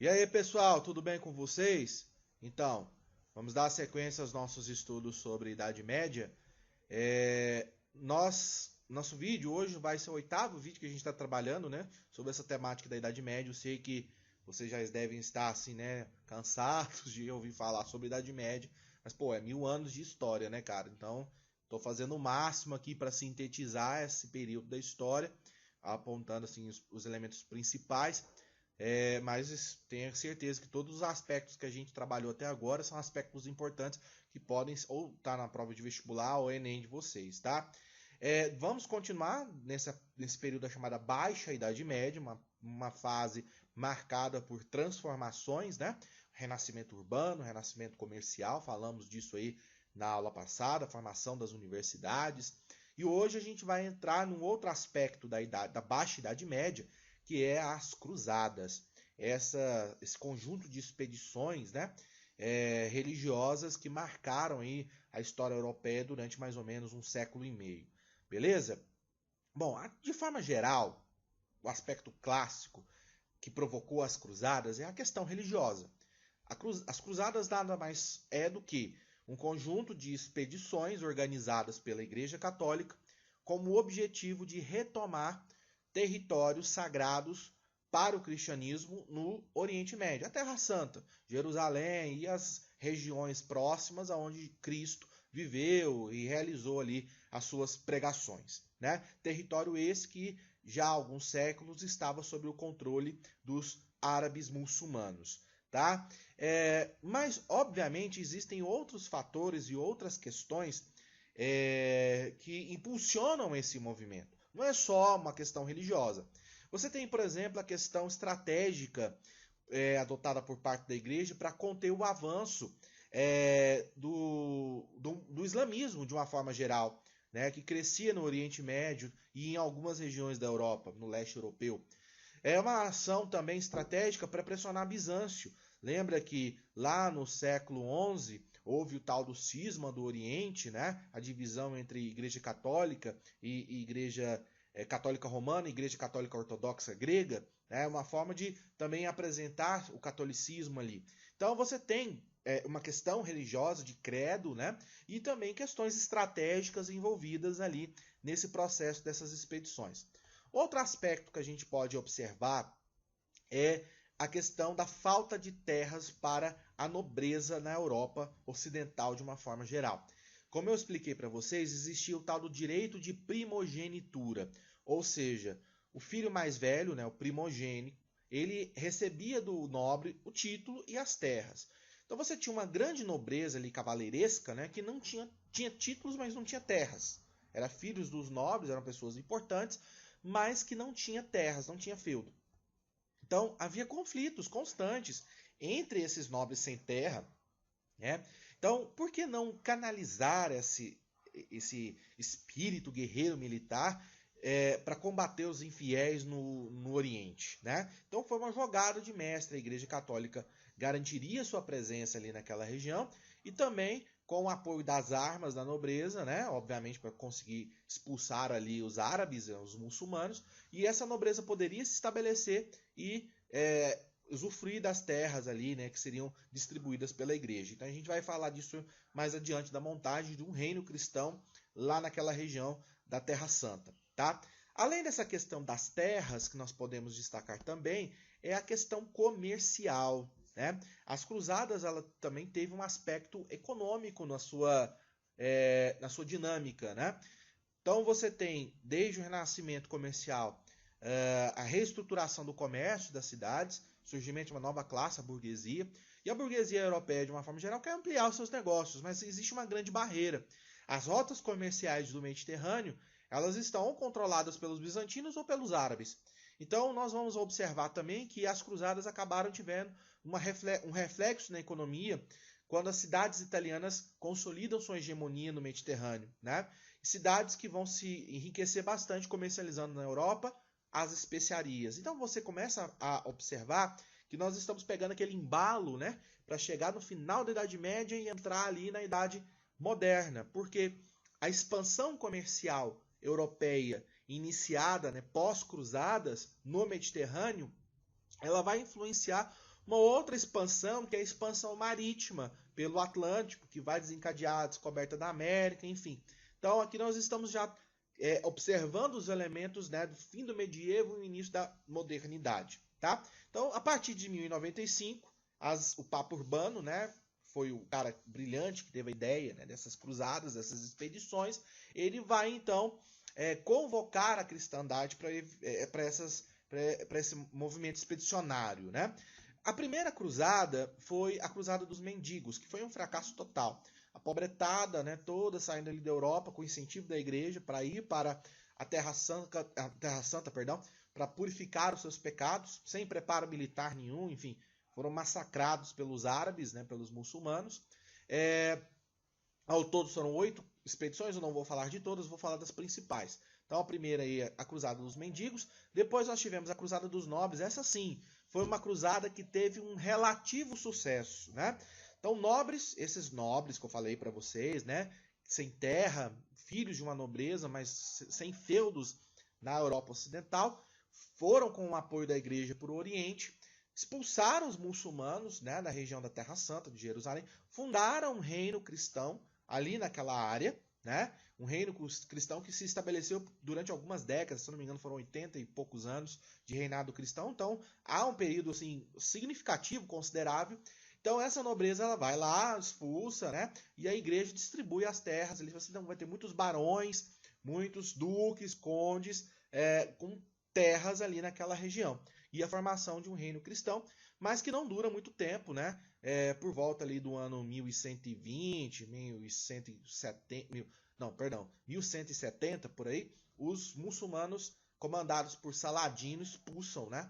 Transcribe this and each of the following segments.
E aí, pessoal, tudo bem com vocês? Então, vamos dar sequência aos nossos estudos sobre Idade Média. Nosso vídeo hoje vai ser o oitavo vídeo que a gente está trabalhando, né, sobre essa temática da Idade Média. Eu sei que vocês já devem estar assim, né, cansados de ouvir falar sobre Idade Média, mas pô, é 1000 anos de história, né, cara? Então, estou fazendo o máximo aqui para sintetizar esse período da história, apontando assim os elementos principais. Mas tenha certeza que todos os aspectos que a gente trabalhou até agora são aspectos importantes que podem ou estar na prova de vestibular ou Enem de vocês, tá? Vamos continuar nesse período da chamada Baixa Idade Média, uma fase marcada por transformações, né? Renascimento urbano, renascimento comercial, falamos disso aí na aula passada, formação das universidades. E hoje a gente vai entrar num outro aspecto da Baixa Idade Média, que é as cruzadas. Esse conjunto de expedições, né, religiosas que marcaram aí a história europeia durante mais ou menos um século e meio. Beleza? Bom, de forma geral, o aspecto clássico que provocou as cruzadas é a questão religiosa. As cruzadas nada mais é do que um conjunto de expedições organizadas pela Igreja Católica com o objetivo de retomar territórios sagrados para o cristianismo no Oriente Médio, a Terra Santa, Jerusalém e as regiões próximas aonde Cristo viveu e realizou ali as suas pregações, né? Território esse que já há alguns séculos estava sob o controle dos árabes muçulmanos, tá? Mas obviamente existem outros fatores e outras questões que impulsionam esse movimento. Não é só uma questão religiosa. Você tem, por exemplo, a questão estratégica adotada por parte da igreja para conter o avanço do islamismo de uma forma geral, né, que crescia no Oriente Médio e em algumas regiões da Europa, no leste europeu. É uma ação também estratégica para pressionar Bizâncio. Lembra que lá no século XI houve o tal do cisma do Oriente, né? A divisão entre Igreja Católica e Igreja Católica Romana e Igreja Católica Ortodoxa Grega, né? Uma forma de também apresentar o catolicismo ali. Então você tem uma questão religiosa de credo, né? E também questões estratégicas envolvidas ali nesse processo dessas expedições. Outro aspecto que a gente pode observar é a questão da falta de terras para a nobreza na Europa ocidental de uma forma geral. Como eu expliquei para vocês, existia o tal do direito de primogenitura, ou seja, o filho mais velho, né, o primogênito, ele recebia do nobre o título e as terras. Então você tinha uma grande nobreza ali cavaleiresca, né, que não tinha títulos, mas não tinha terras. Eram filhos dos nobres, eram pessoas importantes, mas que não tinha terras, não tinha feudo. Então havia conflitos constantes entre esses nobres sem terra, né? Então, por que não canalizar esse espírito guerreiro militar para combater os infiéis no Oriente, né? Então foi uma jogada de mestre. A Igreja Católica garantiria sua presença ali naquela região e também com o apoio das armas da nobreza, né? Obviamente para conseguir expulsar ali os árabes, os muçulmanos, e essa nobreza poderia se estabelecer e usufruir das terras ali, né, que seriam distribuídas pela igreja. Então a gente vai falar disso mais adiante, da montagem de um reino cristão lá naquela região da Terra Santa, tá? Além dessa questão das terras, que nós podemos destacar também, é a questão comercial, né? As cruzadas, ela também teve um aspecto econômico na sua dinâmica, né? Então você tem, desde o renascimento comercial, a reestruturação do comércio das cidades, surgimento de uma nova classe, a burguesia, e a burguesia europeia, de uma forma geral, quer ampliar os seus negócios, mas existe uma grande barreira. As rotas comerciais do Mediterrâneo, elas estão ou controladas pelos bizantinos ou pelos árabes. Então nós vamos observar também que as cruzadas acabaram tivendo um reflexo na economia quando as cidades italianas consolidam sua hegemonia no Mediterrâneo, né? Cidades que vão se enriquecer bastante comercializando na Europa as especiarias. Então você começa a observar que nós estamos pegando aquele embalo, né, para chegar no final da Idade Média e entrar ali na Idade Moderna, porque a expansão comercial europeia iniciada, né, pós-cruzadas no Mediterrâneo, ela vai influenciar Uma outra expansão, que é a expansão marítima pelo Atlântico, que vai desencadear a descoberta da América, enfim. Então aqui nós estamos já observando os elementos, né, do fim do medievo e início da modernidade. Tá? Então, a partir de 1095, o Papa Urbano, né, foi o cara brilhante que teve a ideia, né, dessas cruzadas, dessas expedições. Ele vai então convocar a cristandade para esse movimento expedicionário. Né? A primeira cruzada foi a Cruzada dos Mendigos, que foi um fracasso total. A pobretada, né, toda saindo ali da Europa com incentivo da igreja para ir para a Terra Santa, para purificar os seus pecados, sem preparo militar nenhum, enfim, foram massacrados pelos árabes, né, pelos muçulmanos. Ao todo foram 8 expedições, eu não vou falar de todas, vou falar das principais. Então a primeira aí é a Cruzada dos Mendigos, depois nós tivemos a Cruzada dos Nobres, essa sim, foi uma cruzada que teve um relativo sucesso, né? Então nobres, esses nobres que eu falei para vocês, né, sem terra, filhos de uma nobreza, mas sem feudos na Europa Ocidental, foram com o apoio da igreja para o Oriente, expulsaram os muçulmanos, né, da região da Terra Santa, de Jerusalém, fundaram um reino cristão ali naquela área, né, um reino cristão que se estabeleceu durante algumas décadas, se não me engano foram 80 e poucos anos de reinado cristão, então há um período assim, significativo, considerável. Então essa nobreza ela vai lá, expulsa, né, e a igreja distribui as terras, ele fala assim, então vai ter muitos barões, muitos duques, condes, com terras ali naquela região. E a formação de um reino cristão, mas que não dura muito tempo, né? Por volta ali do ano 1120, 1170, por aí, os muçulmanos, comandados por Saladino, expulsam, né,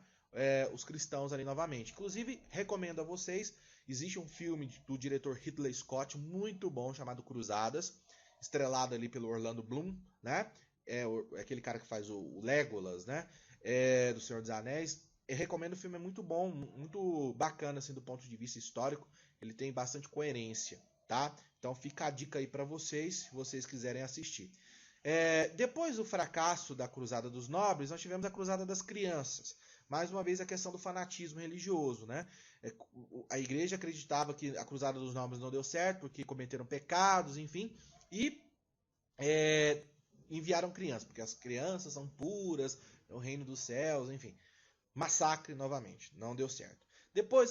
os cristãos ali novamente. Inclusive, recomendo a vocês, existe um filme do diretor Ridley Scott, muito bom, chamado Cruzadas, estrelado ali pelo Orlando Bloom, né? Aquele cara que faz o Legolas, né? Do Senhor dos Anéis. Eu recomendo, o filme é muito bom, muito bacana assim do ponto de vista histórico. Ele tem bastante coerência, tá? Então fica a dica aí para vocês, se vocês quiserem assistir. Depois do fracasso da Cruzada dos Nobres, nós tivemos a Cruzada das Crianças. Mais uma vez a questão do fanatismo religioso, né? A igreja acreditava que a Cruzada dos Nobres não deu certo porque cometeram pecados, enfim, e enviaram crianças, porque as crianças são puras, é o reino dos céus, enfim. Massacre novamente, não deu certo. Depois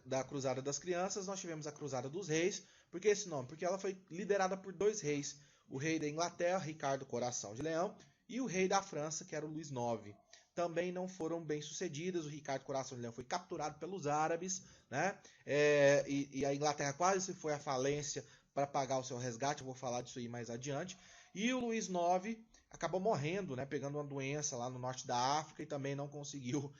da Cruzada das Crianças, nós tivemos a Cruzada dos Reis. Por que esse nome? Porque ela foi liderada por 2 reis. O rei da Inglaterra, Ricardo Coração de Leão, e o rei da França, que era o Luís IX. Também não foram bem sucedidas. O Ricardo Coração de Leão foi capturado pelos árabes, né? E a Inglaterra quase foi à falência para pagar o seu resgate. Eu vou falar disso aí mais adiante. E o Luís IX acabou morrendo, né, pegando uma doença lá no norte da África e também não conseguiu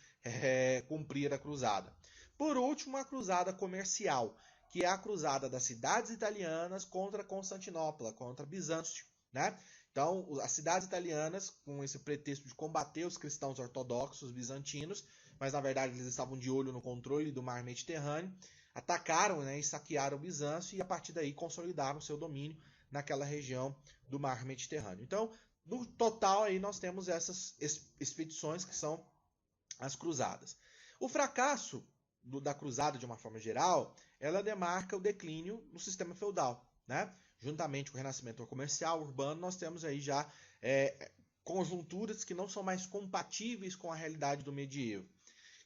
cumprir a cruzada. Por último, a cruzada comercial, que é a cruzada das cidades italianas contra Constantinopla, contra Bizâncio, né? Então, as cidades italianas, com esse pretexto de combater os cristãos ortodoxos bizantinos, mas na verdade eles estavam de olho no controle do mar Mediterrâneo, atacaram, né, e saquearam Bizâncio e a partir daí consolidaram seu domínio naquela região do mar Mediterrâneo. Então, no total aí nós temos essas expedições que são as cruzadas. O fracasso da cruzada de uma forma geral, ela demarca o declínio no sistema feudal, né? Juntamente com o renascimento comercial, urbano, nós temos aí já conjunturas que não são mais compatíveis com a realidade do medievo.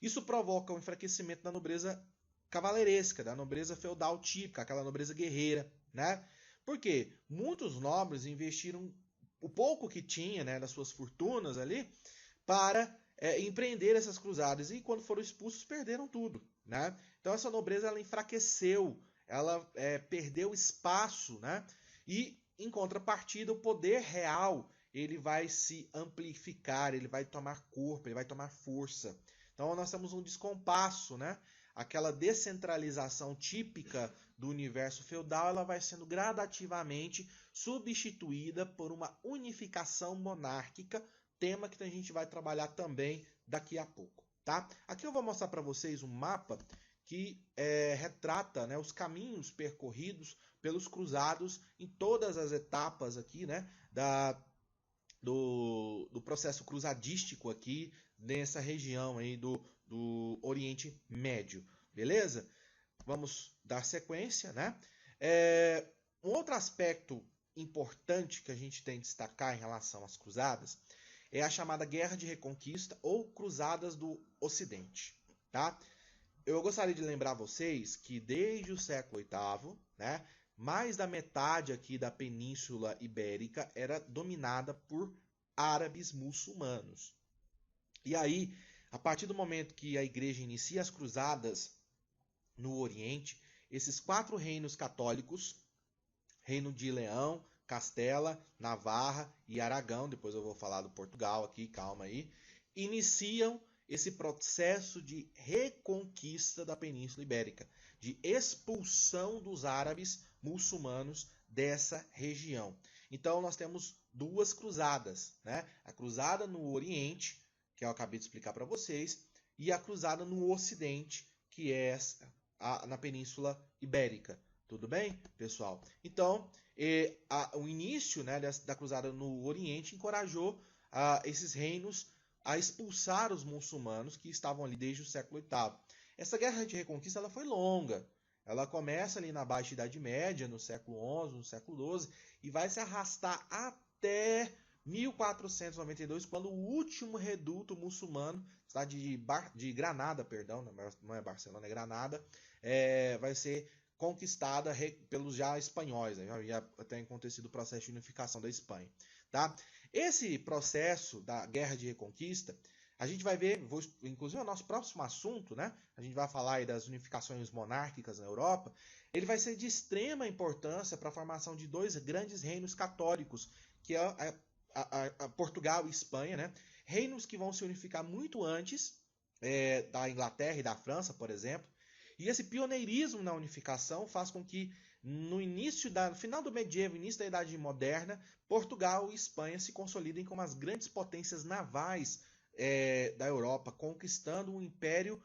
Isso provoca o enfraquecimento da nobreza cavaleiresca, da nobreza feudal típica, aquela nobreza guerreira, né? Por quê? Muitos nobres investiram o pouco que tinha, né, das suas fortunas ali, para empreender essas cruzadas. E quando foram expulsos, perderam tudo, né? Então essa nobreza ela enfraqueceu, ela perdeu espaço, né? E em contrapartida, o poder real ele vai se amplificar, ele vai tomar corpo, ele vai tomar força. Então nós temos um descompasso, né? Aquela descentralização típica do universo feudal, ela vai sendo gradativamente substituída por uma unificação monárquica, tema que a gente vai trabalhar também daqui a pouco, tá? Aqui eu vou mostrar para vocês um mapa que retrata, né, os caminhos percorridos pelos cruzados em todas as etapas aqui, né, do processo cruzadístico aqui nessa região aí do Oriente Médio. beleza? Vamos dar sequência, né? Um outro aspecto importante que a gente tem que destacar em relação às cruzadas é a chamada Guerra de Reconquista ou Cruzadas do Ocidente, tá? Eu gostaria de lembrar vocês que desde o século VIII, né, mais da metade aqui da Península Ibérica era dominada por árabes muçulmanos. E aí, a partir do momento que a igreja inicia as cruzadas no Oriente, esses 4 reinos católicos, Reino de Leão, Castela, Navarra e Aragão, depois eu vou falar do Portugal aqui, calma aí, iniciam esse processo de reconquista da Península Ibérica, de expulsão dos árabes muçulmanos dessa região. Então nós temos 2 cruzadas, né? A cruzada no Oriente, que eu acabei de explicar para vocês, e a cruzada no Ocidente, que é na Península Ibérica. Tudo bem, pessoal? Então, o início, né, da cruzada no Oriente encorajou esses reinos a expulsar os muçulmanos que estavam ali desde o século VIII. Essa guerra de reconquista ela foi longa. Ela começa ali na Baixa Idade Média, no século XI, no século XII, e vai se arrastar até 1492, quando o último reduto muçulmano, cidade de Granada, perdão, não é Barcelona, é Granada, vai ser conquistada pelos já espanhóis, né? Já havia até acontecido o processo de unificação da Espanha, tá? Esse processo da Guerra de Reconquista, a gente vai ver, inclusive é o nosso próximo assunto, né? A gente vai falar aí das unificações monárquicas na Europa. Ele vai ser de extrema importância para a formação de 2 grandes reinos católicos, que é a Portugal e Espanha, né? Reinos que vão se unificar muito antes da Inglaterra e da França, por exemplo. E esse pioneirismo na unificação faz com que no final do medievo, início da Idade Moderna, Portugal e Espanha se consolidem como as grandes potências navais da Europa, conquistando um império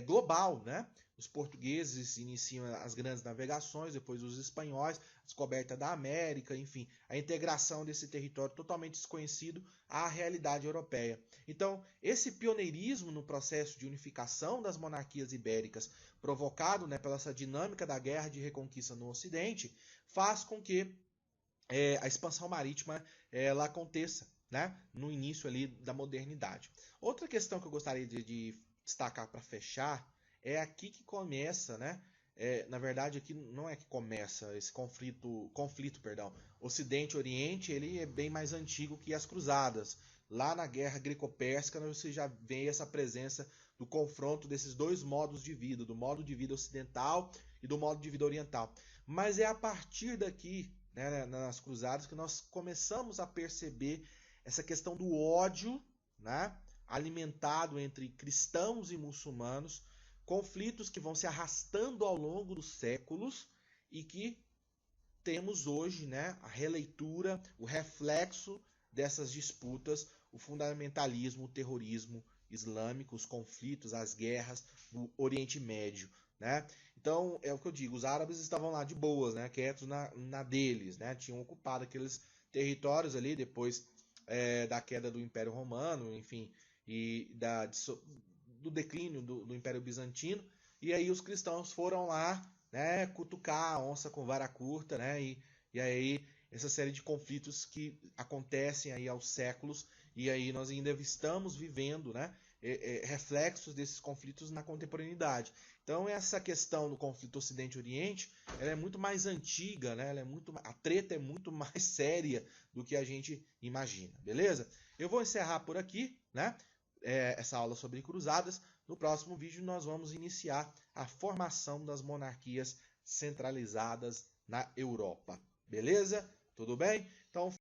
global, né? Os portugueses iniciam as grandes navegações, depois os espanhóis, a descoberta da América, enfim, a integração desse território totalmente desconhecido à realidade europeia. Então, esse pioneirismo no processo de unificação das monarquias ibéricas, provocado, né, pela essa dinâmica da guerra de reconquista no Ocidente, faz com que a expansão marítima ela aconteça, né, no início ali da modernidade. Outra questão que eu gostaria de destacar para fechar é aqui que começa, né? Na verdade, aqui não é que começa esse conflito, Ocidente-Oriente, ele é bem mais antigo que as cruzadas. Lá na Guerra Greco-Pérsica, você já vê essa presença do confronto desses 2 modos de vida, do modo de vida ocidental e do modo de vida oriental. Mas é a partir daqui, né, nas cruzadas, que nós começamos a perceber essa questão do ódio, né, alimentado entre cristãos e muçulmanos, conflitos que vão se arrastando ao longo dos séculos e que temos hoje, né, a releitura, o reflexo dessas disputas, o fundamentalismo, o terrorismo islâmico, os conflitos, as guerras no Oriente Médio, né? Então, é o que eu digo, os árabes estavam lá de boas, né, quietos na deles, né? Tinham ocupado aqueles territórios ali depois da queda do Império Romano, enfim, e do declínio do Império Bizantino, e aí os cristãos foram lá, né, cutucar a onça com vara curta, né, e aí essa série de conflitos que acontecem aí aos séculos, e aí nós ainda estamos vivendo, né, reflexos desses conflitos na contemporaneidade. Então essa questão do conflito Ocidente-Oriente, ela é muito mais antiga, né, a treta é muito mais séria do que a gente imagina, beleza? Eu vou encerrar por aqui, né, essa aula sobre cruzadas. No próximo vídeo nós vamos iniciar a formação das monarquias centralizadas na Europa. Beleza? Tudo bem? Então